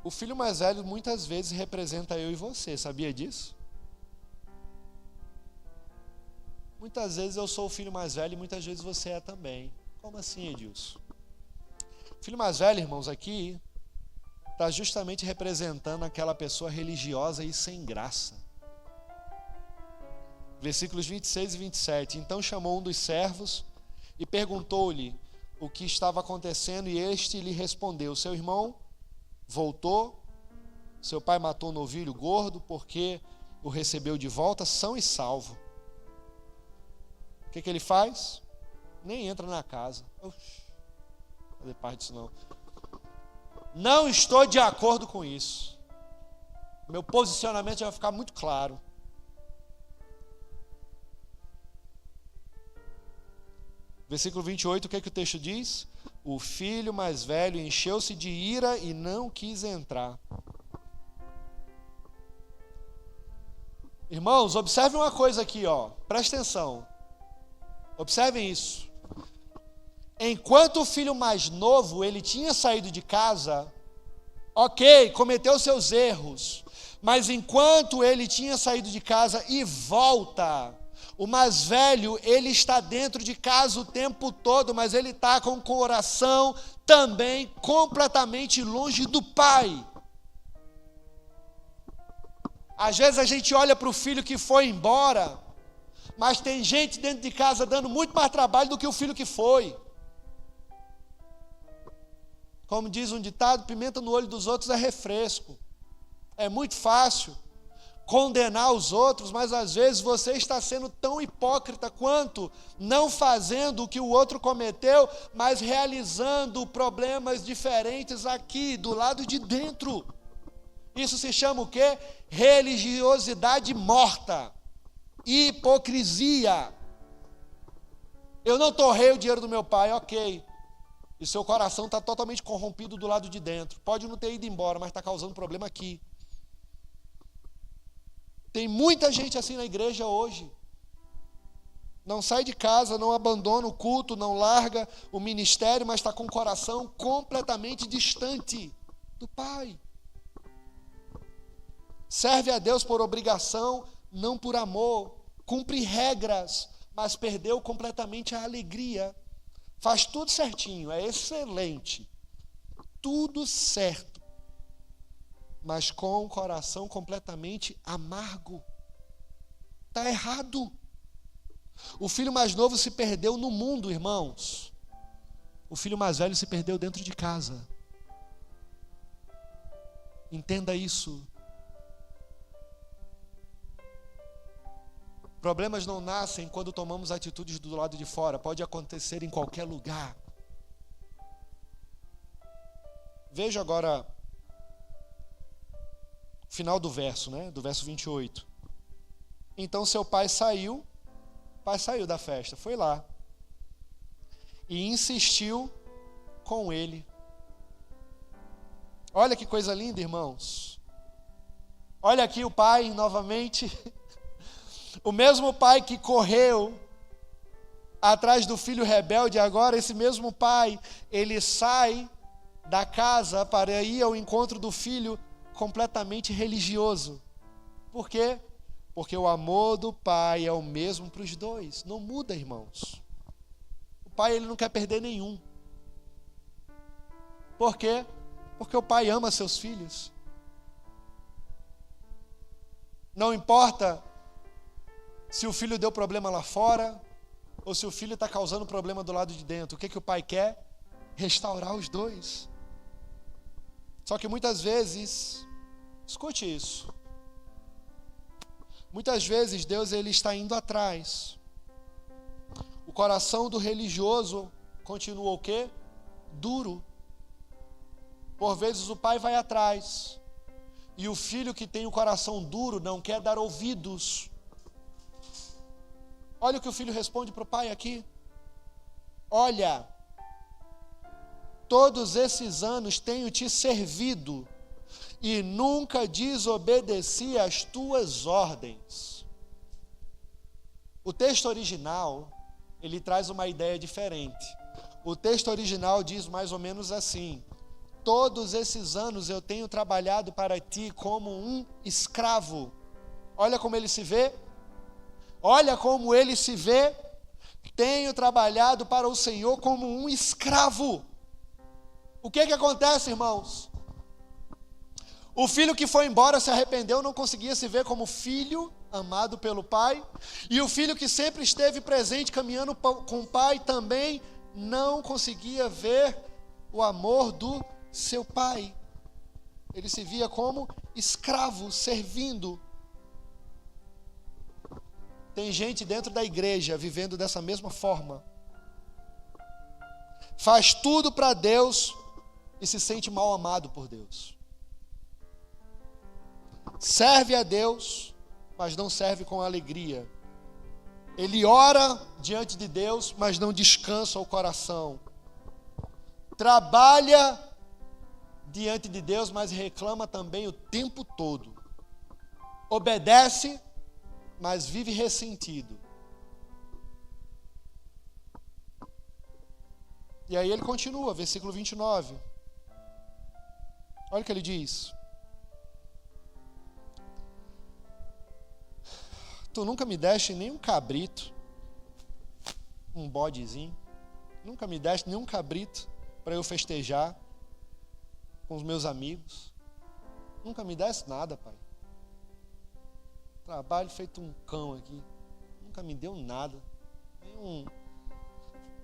O filho mais velho muitas vezes representa eu e você, sabia disso? Muitas vezes eu sou o filho mais velho e muitas vezes você é também. Como assim, Edilson? O filho mais velho, irmãos, aqui está justamente representando aquela pessoa religiosa e sem graça. Versículos 26 e 27. Então chamou um dos servos e perguntou-lhe o que estava acontecendo, e este lhe respondeu: seu irmão voltou, seu pai matou um novilho gordo porque o recebeu de volta são e salvo. O que ele faz? Nem entra na casa. Oxi, não fazer parte disso não. Não estou de acordo com isso. Meu posicionamento já vai ficar muito claro. Versículo 28, o que o texto diz? O filho mais velho encheu-se de ira e não quis entrar. Irmãos, observem uma coisa aqui, ó. Presta atenção. Observem isso. Enquanto o filho mais novo, ele tinha saído de casa, ok, cometeu seus erros, mas enquanto ele tinha saído de casa e volta, o mais velho, ele está dentro de casa o tempo todo, mas ele está com o coração também completamente longe do pai. Às vezes a gente olha para o filho que foi embora, mas tem gente dentro de casa dando muito mais trabalho do que o filho que foi. Como diz um ditado, pimenta no olho dos outros é refresco. É muito fácil condenar os outros, mas às vezes você está sendo tão hipócrita quanto não fazendo o que o outro cometeu, mas realizando problemas diferentes aqui, do lado de dentro. Isso se chama o quê? Religiosidade morta. Hipocrisia. Eu não torrei o dinheiro do meu pai, ok. E seu coração está totalmente corrompido do lado de dentro. Pode não ter ido embora, mas está causando problema aqui. Tem muita gente assim na igreja hoje. Não sai de casa, não abandona o culto, não larga o ministério, mas está com o coração completamente distante do Pai. Serve a Deus por obrigação, não por amor. Cumpre regras, mas perdeu completamente a alegria. Faz tudo certinho, é excelente. Tudo certo. Mas com o coração completamente amargo. Está errado. O filho mais novo se perdeu no mundo, irmãos. O filho mais velho se perdeu dentro de casa. Entenda isso. Problemas não nascem quando tomamos atitudes do lado de fora. Pode acontecer em qualquer lugar. Veja agora final do verso, né? Do verso 28. Então seu pai saiu da festa, foi lá e insistiu com ele. Olha que coisa linda, irmãos. Olha aqui o pai novamente. O mesmo pai que correu atrás do filho rebelde, agora esse mesmo pai, ele sai da casa para ir ao encontro do filho completamente religioso. Por quê? Porque o amor do pai é o mesmo para os dois. Não muda, irmãos. pai ele não quer perder nenhum. Por quê? Porque o pai ama seus filhos. Não importa se o filho deu problema lá fora, ou se o filho está causando problema do lado de dentro. O que o pai quer? Restaurar os dois. Só que muitas vezes, escute isso, muitas vezes Deus ele está indo atrás. O coração do religioso continua o quê? Duro. Por vezes o pai vai atrás, e o filho que tem o coração duro não quer dar ouvidos. Olha o que o filho responde para o pai aqui. Olha, todos esses anos tenho te servido e nunca desobedeci às tuas ordens. O texto original, ele traz uma ideia diferente. O texto original diz mais ou menos assim: todos esses anos eu tenho trabalhado para ti como um escravo. Olha como ele se vê. Olha como ele se vê. Tenho trabalhado para o Senhor como um escravo. O que acontece, irmãos? O filho que foi embora se arrependeu, não conseguia se ver como filho amado pelo pai. E o filho que sempre esteve presente, caminhando com o pai, também não conseguia ver o amor do seu pai. Ele se via como escravo, servindo. Tem gente dentro da igreja vivendo dessa mesma forma. Faz tudo para Deus e se sente mal amado por Deus. Serve a Deus, mas não serve com alegria. Ele ora diante de Deus, mas não descansa o coração. Trabalha diante de Deus, mas reclama também o tempo todo. Obedece, mas vive ressentido. E aí ele continua, versículo 29. Olha o que ele diz. Tu nunca me deste nem um cabrito, um bodezinho. Nunca me deste nem um cabrito para eu festejar com os meus amigos. Nunca me deste nada, pai. Trabalho feito um cão aqui. Nunca me deu nada. Nem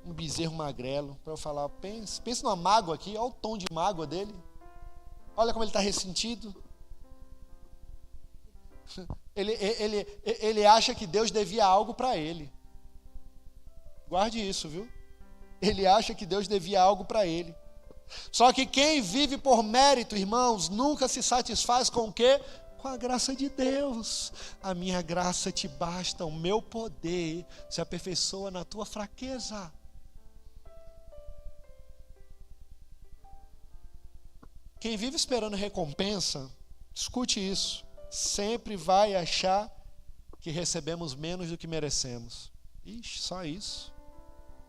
um bezerro magrelo para eu falar. Pensa numa mágoa aqui. Olha o tom de mágoa dele. Olha como ele está ressentido. Ele acha que Deus devia algo para ele. Guarde isso, viu? Ele acha que Deus devia algo para ele. Só que quem vive por mérito, irmãos, nunca se satisfaz com o quê? Com a graça de Deus. A minha graça te basta, o meu poder se aperfeiçoa na tua fraqueza. Quem vive esperando recompensa, escute isso, sempre vai achar que recebemos menos do que merecemos. Ixi, só isso,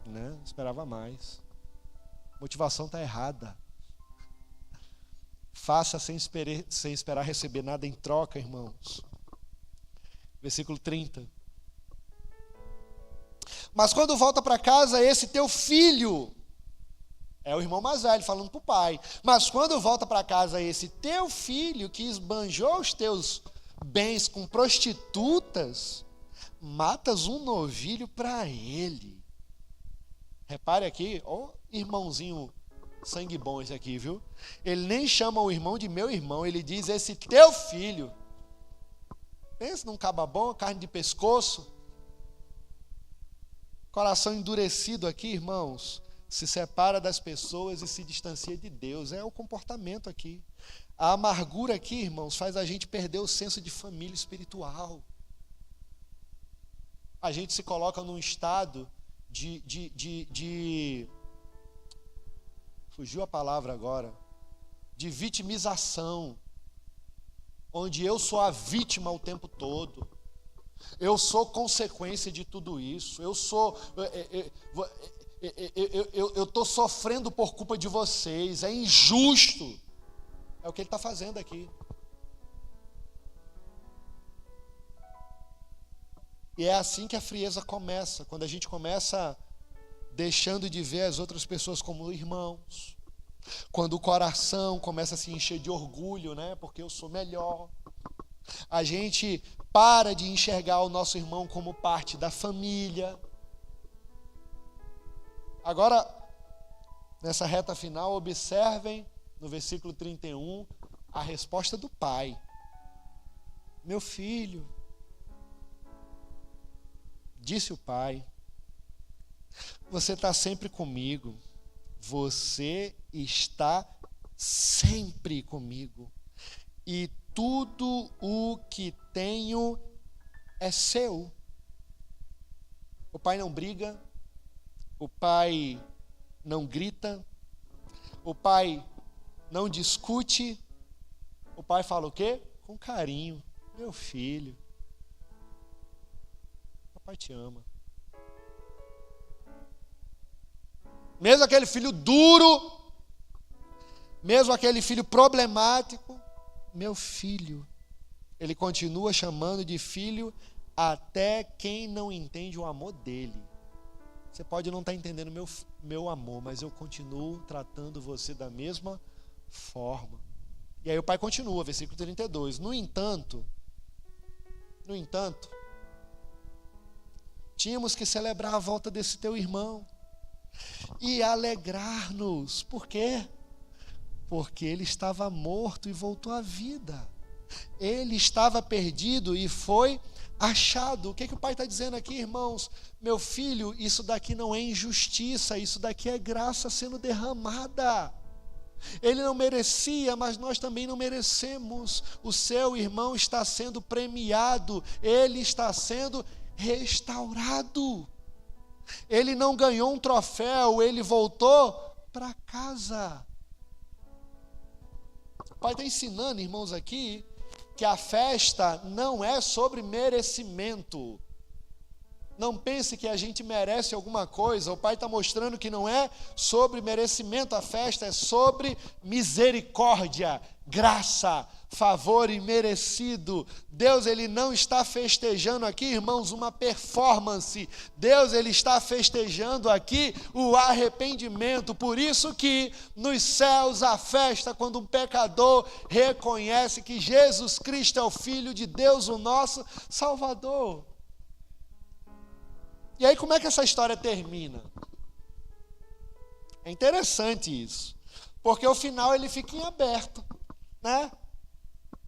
né? Esperava mais. A motivação está errada. Faça sem esperar receber nada em troca, irmãos. Versículo 30. Mas quando volta para casa, esse teu filho, é o irmão mais velho falando para o pai, mas quando volta para casa esse teu filho que esbanjou os teus bens com prostitutas, matas um novilho para ele. Repare aqui, ó, irmãozinho sangue bom esse aqui, viu? Ele nem chama o irmão de meu irmão, ele diz esse teu filho. Pensa num caba bom, carne de pescoço. Coração endurecido aqui, irmãos, se separa das pessoas e se distancia de Deus. É o comportamento aqui. A amargura aqui, irmãos, faz a gente perder o senso de família espiritual. A gente se coloca num estado fugiu a palavra agora, de vitimização, onde eu sou a vítima o tempo todo. Eu sou consequência de tudo isso. Eu estou sofrendo por culpa de vocês. É injusto. É o que ele está fazendo aqui. E é assim que a frieza começa. Quando a gente começa a deixando de ver as outras pessoas como irmãos, quando o coração começa a se encher de orgulho, né? Porque eu sou melhor. A gente para de enxergar o nosso irmão como parte da família. Agora, nessa reta final, observem no versículo 31 a resposta do pai. Meu filho, disse o pai, você está sempre comigo. Você está sempre comigo. E tudo o que tenho é seu. O pai não briga. O pai não grita. O pai não discute. O pai fala o quê? Com carinho. Meu filho. Papai te ama. Mesmo aquele filho duro, mesmo aquele filho problemático, meu filho, ele continua chamando de filho até quem não entende o amor dele. Você pode não estar entendendo meu amor, mas eu continuo tratando você da mesma forma. E aí o pai continua, versículo 32. No entanto, tínhamos que celebrar a volta desse teu irmão e alegrar-nos. Por quê? Porque ele estava morto e voltou à vida. Ele estava perdido e foi achado. O que o pai está dizendo aqui, irmãos? Meu filho, isso daqui não é injustiça, isso daqui é graça sendo derramada. Ele não merecia, mas nós também não merecemos. O seu irmão está sendo premiado, ele está sendo restaurado. Ele não ganhou um troféu, ele voltou para casa. O pai está ensinando, irmãos, aqui, que a festa não é sobre merecimento. Não pense que a gente merece alguma coisa. O pai está mostrando que não é sobre merecimento. A festa é sobre misericórdia, graça, favor imerecido. Deus, ele não está festejando aqui, irmãos, uma performance. Deus, ele está festejando aqui o arrependimento. Por isso que nos céus a festa, quando um pecador reconhece que Jesus Cristo é o Filho de Deus, o nosso Salvador. E aí, como é que essa história termina? É interessante isso, porque o final ele fica em aberto, né?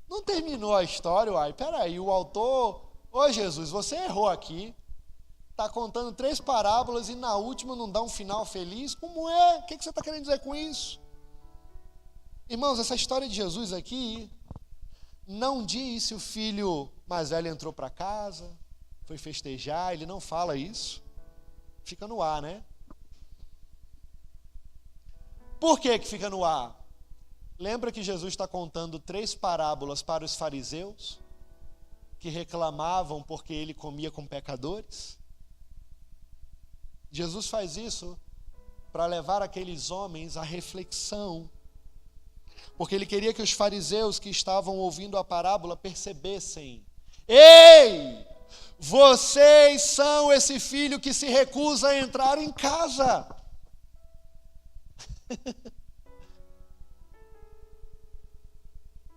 Não terminou a história, peraí, o autor, Jesus, você errou aqui, está contando 3 parábolas e na última não dá um final feliz? Como é? O que você está querendo dizer com isso? Irmãos, essa história de Jesus aqui não diz se o filho mais velho entrou para casa, foi festejar, ele não fala isso. Fica no ar, né? Por que fica no ar? Lembra que Jesus está contando 3 parábolas para os fariseus, que reclamavam porque ele comia com pecadores? Jesus faz isso para levar aqueles homens à reflexão, porque ele queria que os fariseus que estavam ouvindo a parábola percebessem: ei! Vocês são esse filho que se recusa a entrar em casa.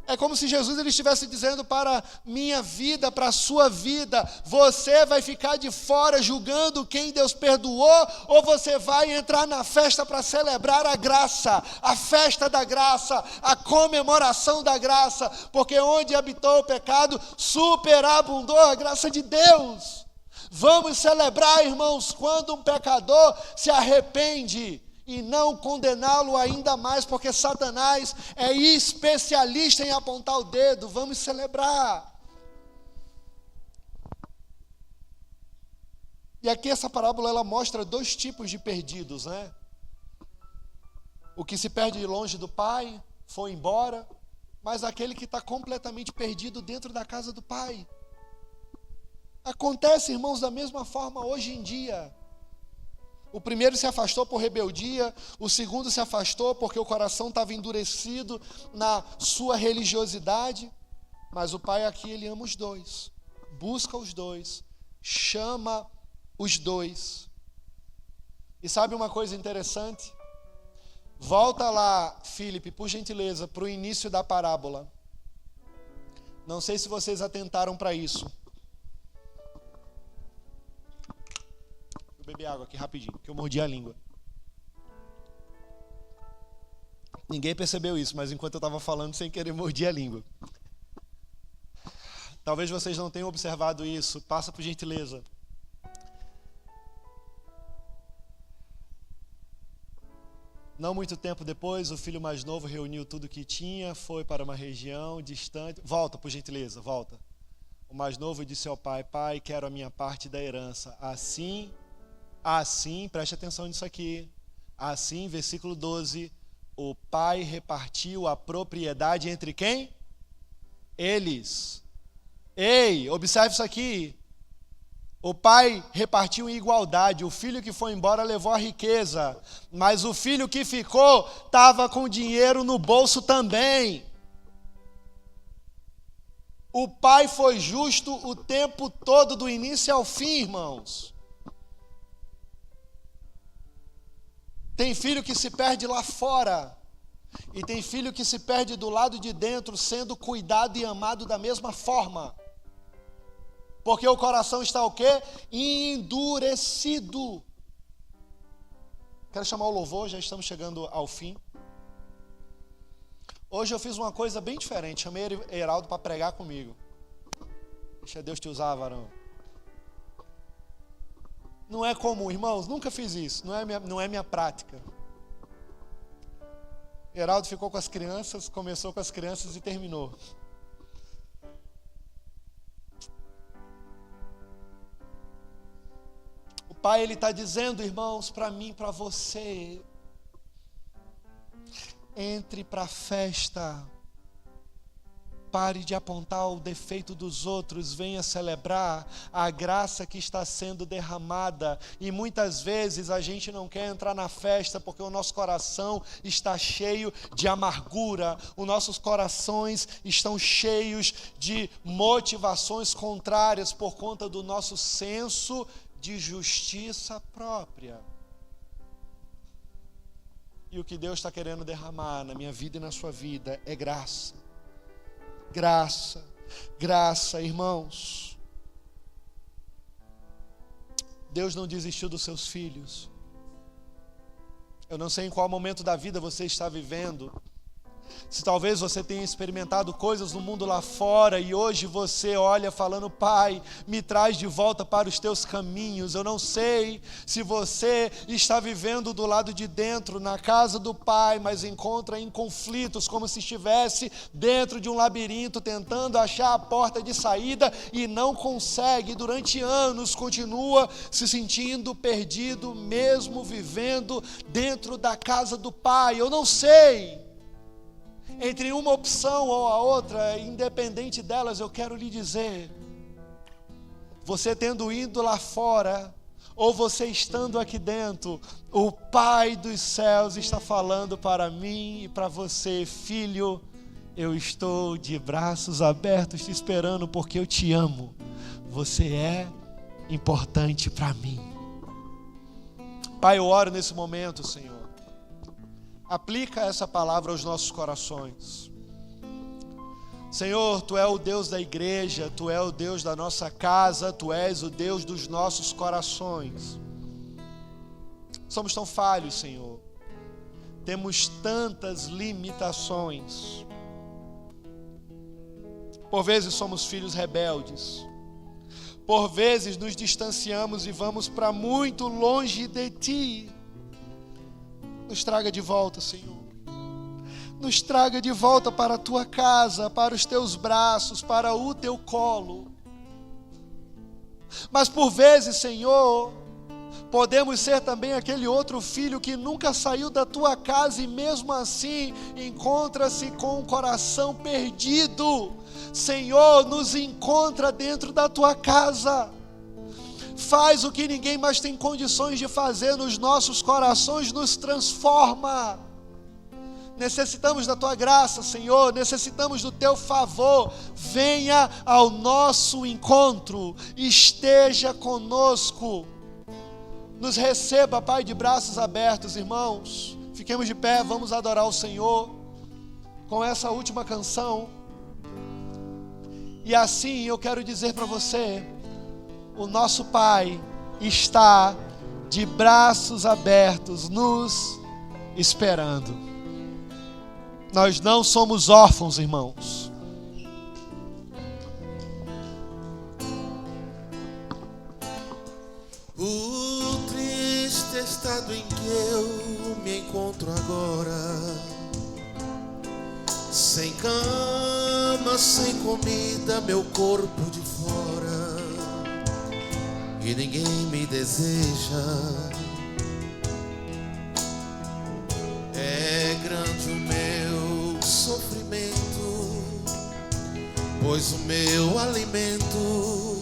É como se Jesus ele estivesse dizendo para minha vida, para a sua vida: você vai ficar de fora julgando quem Deus perdoou, ou você vai entrar na festa para celebrar a graça, a festa da graça, a comemoração da graça, porque onde habitou o pecado, superabundou a graça de Deus. Vamos celebrar, irmãos, quando um pecador se arrepende, e não condená-lo ainda mais, porque Satanás é especialista em apontar o dedo. Vamos celebrar. E aqui essa parábola ela mostra 2 tipos de perdidos, né? O que se perde longe do pai, foi embora, mas aquele que está completamente perdido dentro da casa do pai. Acontece, irmãos, da mesma forma hoje em dia. O primeiro se afastou por rebeldia, o segundo se afastou porque o coração estava endurecido na sua religiosidade, mas o pai aqui, ele ama os 2, busca os 2, chama os 2. E sabe uma coisa interessante? Volta lá, Filipe, por gentileza, para o início da parábola. Não sei se vocês atentaram para isso. Vou beber água aqui rapidinho, que eu mordi a língua. Ninguém percebeu isso, mas enquanto eu estava falando, sem querer, mordi a língua. Talvez vocês não tenham observado isso. Passa por gentileza. Não muito tempo depois, o filho mais novo reuniu tudo que tinha, foi para uma região distante. Volta, por gentileza, volta. O mais novo disse ao pai: pai, quero a minha parte da herança. Assim, preste atenção nisso aqui. Assim, versículo 12, o pai repartiu a propriedade entre quem? Eles. Ei, observe isso aqui. O pai repartiu em igualdade. O filho que foi embora levou a riqueza, mas o filho que ficou estava com dinheiro no bolso também. O pai foi justo o tempo todo, do início ao fim, irmãos. Tem filho que se perde lá fora, e tem filho que se perde do lado de dentro, sendo cuidado e amado da mesma forma. Porque o coração está o quê? Endurecido. Quero chamar o louvor, já estamos chegando ao fim. Hoje eu fiz uma coisa bem diferente. Chamei Heraldo para pregar comigo. Deixa Deus te usar, varão. Não é comum, irmãos, nunca fiz isso. Não é minha prática. Heraldo ficou com as crianças, começou com as crianças e terminou. Pai, Ele está dizendo, irmãos, para mim, para você: entre para a festa, pare de apontar o defeito dos outros, venha celebrar a graça que está sendo derramada. E muitas vezes a gente não quer entrar na festa porque o nosso coração está cheio de amargura, os nossos corações estão cheios de motivações contrárias por conta do nosso senso de justiça própria. E o que Deus está querendo derramar na minha vida e na sua vida é graça. Graça, graça, irmãos. Deus não desistiu dos seus filhos. Eu não sei em qual momento da vida você está vivendo. Se talvez você tenha experimentado coisas no mundo lá fora e hoje você olha falando: pai, me traz de volta para os teus caminhos. Eu não sei se você está vivendo do lado de dentro, na casa do pai, mas encontra em conflitos, como se estivesse dentro de um labirinto, tentando achar a porta de saída e não consegue. Durante anos continua se sentindo perdido, mesmo vivendo dentro da casa do pai. Eu não sei. Entre uma opção ou a outra, independente delas, eu quero lhe dizer: você tendo ido lá fora, ou você estando aqui dentro, o Pai dos céus está falando para mim e para você: filho, eu estou de braços abertos te esperando, porque eu te amo. Você é importante para mim. Pai, eu oro nesse momento, Senhor. Aplica essa palavra aos nossos corações. Senhor, Tu é o Deus da igreja, Tu é o Deus da nossa casa, Tu és o Deus dos nossos corações. Somos tão falhos, Senhor. Temos tantas limitações. Por vezes somos filhos rebeldes. Por vezes nos distanciamos e vamos para muito longe de Ti. Nos traga de volta, Senhor. Nos traga de volta para a Tua casa, para os Teus braços, para o Teu colo. Mas por vezes, Senhor, podemos ser também aquele outro filho que nunca saiu da Tua casa e mesmo assim encontra-se com o coração perdido. Senhor, nos encontra dentro da Tua casa. Faz o que ninguém mais tem condições de fazer nos nossos corações, nos transforma. Necessitamos da Tua graça, Senhor, necessitamos do Teu favor. Venha ao nosso encontro, esteja conosco. Nos receba, Pai, de braços abertos, irmãos. Fiquemos de pé, vamos adorar o Senhor com essa última canção. E assim eu quero dizer para você, o nosso Pai está de braços abertos, nos esperando. Nós não somos órfãos, irmãos. O triste estado em que eu me encontro agora, sem cama, sem comida, meu corpo de fora, e ninguém me deseja. É grande o meu sofrimento, pois o meu alimento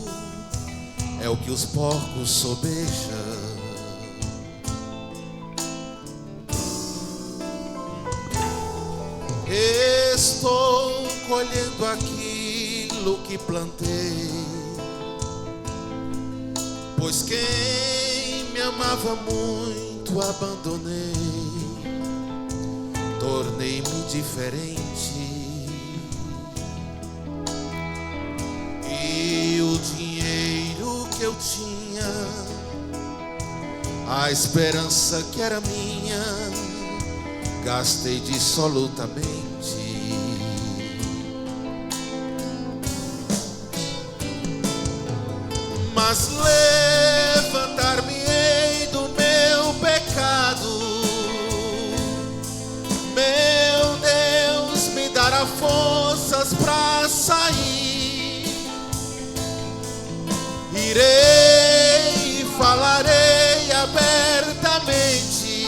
é o que os porcos sobejam. Estou colhendo aquilo que plantei, pois quem me amava muito abandonei, tornei-me diferente. E o dinheiro que eu tinha, a esperança que era minha, gastei dissolutamente. Mas levantar-me-ei do meu pecado, meu Deus me dará forças para sair. Irei e falarei abertamente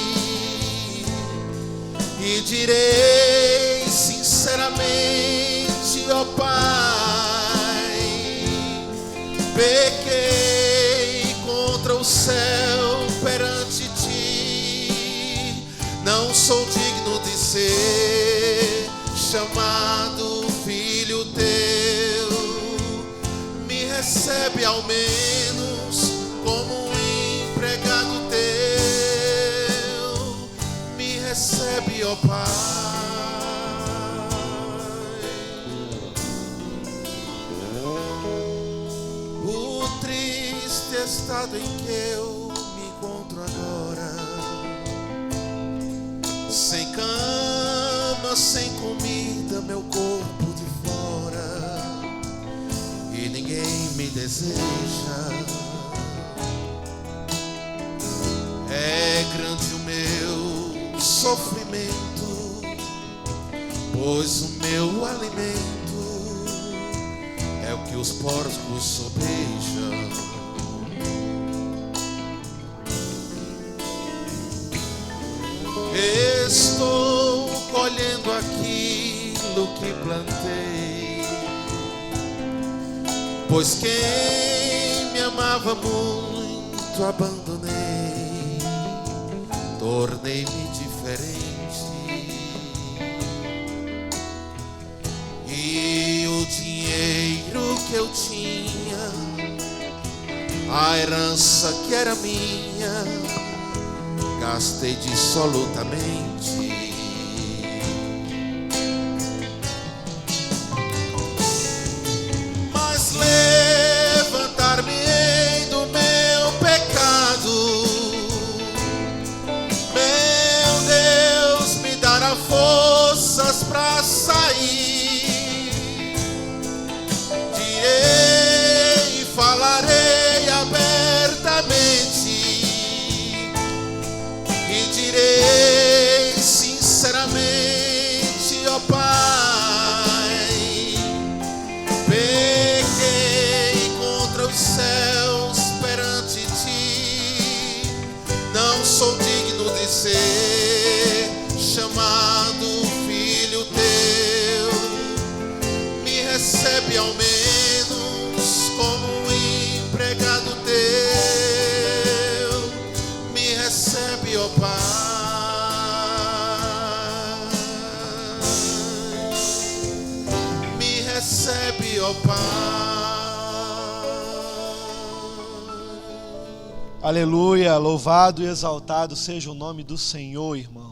e direi sinceramente: ó Pai, pequei contra o céu perante ti, não sou digno de ser chamado filho teu. Me recebe ao menos como um empregado teu, me recebe, ó Pai. O triste estado em que eu me encontro agora, sem cama, sem comida, meu corpo de fora, e ninguém me deseja. É grande o meu sofrimento, pois o meu alimento é o que os porcos sobejam. Estou colhendo aquilo que plantei, pois quem me amava muito abandonei, tornei-me diferente. E o dinheiro que eu tinha, a herança que era minha, gastei dissolutamente. Mas levantar-me-ei do meu pecado, meu Deus me dará forças para sair. Direi e falarei abertamente e direi sinceramente: ó Pai, pequei contra os céus perante ti, não sou digno de ser chamado filho teu. Me recebe ao menos como um empregado teu, me recebe, ó Pai. Me recebe, ó Pai. Aleluia, louvado e exaltado seja o nome do Senhor, irmão.